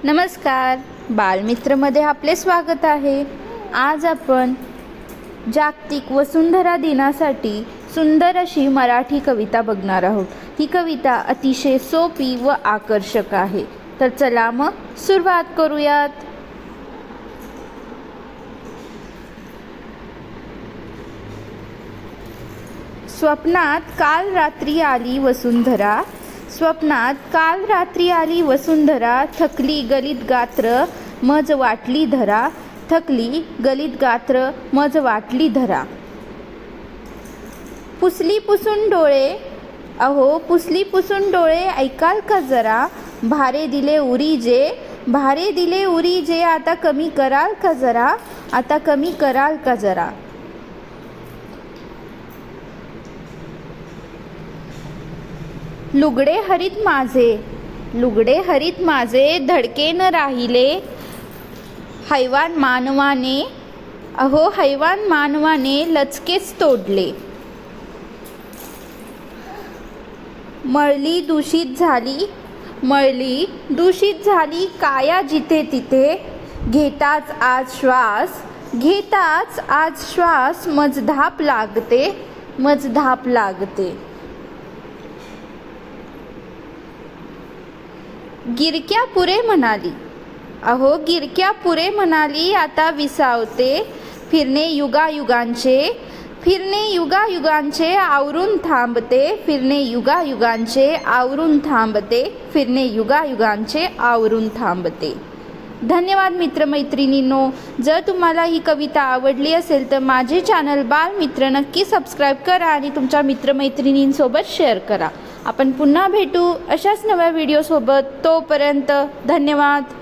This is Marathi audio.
नमस्कार, बालमित्रमध्ये आपले स्वागत आहे। आज आपण जागतिक वसुंधरा दिनासाठी सुंदर अशी मराठी कविता बघणार आहोत। ही कविता अतिशय सोपी व आकर्षक आहे। तर चला मग सुरुवात करूयात। स्वप्नात काल रात्री आली वसुंधरा, स्वप्नात काल रात्री आली वसुंधरा, थकली गलित गात्र मज वाटली धरा, थकली गलित गात्र मज वाटली धरा। पुसली पुसून डोळे, अहो पुसली पुसून डोळे, ऐकाल का जरा, भारे दिले उरी जे, भारे दिले उरी जे, आता कमी कराल का जरा, आता कमी कराल का जरा। लुगडे हरित माझे, लुगडे हरित माझे, धडके न राहिले हैवान मानवाने, अहो हैवान मानवाने लचकेच तोडले। मळली दूषित झाली, मळली दूषित झाली काया जिथे तिथे, घेताच आज श्वास, घेताच आज श्वास, मज धाप लागते, मज धाप लागते। गिरक्या पुरे म्हणाली, अहो गिरक्या पुरे म्हणाली, आता विसावते फिरणे युगायुगांचे, फिरणे युगायुगांचे आवरून थांबते, फिरणे युगायुगांचे आवरून थांबते, फिरणे युगायुगांचे आवरून थांबते। धन्यवाद मित्रमैत्रिणींनो। जर तुम्हाला ही कविता आवडली असेल तर माझे चॅनल बालमित्र नक्की सबस्क्राईब करा आणि तुमच्या मित्रमैत्रिणींसोबत शेअर करा। आपण पुन्हा भेटू अशाच नव्या व्हिडिओ सोबत। तोपर्यंत धन्यवाद।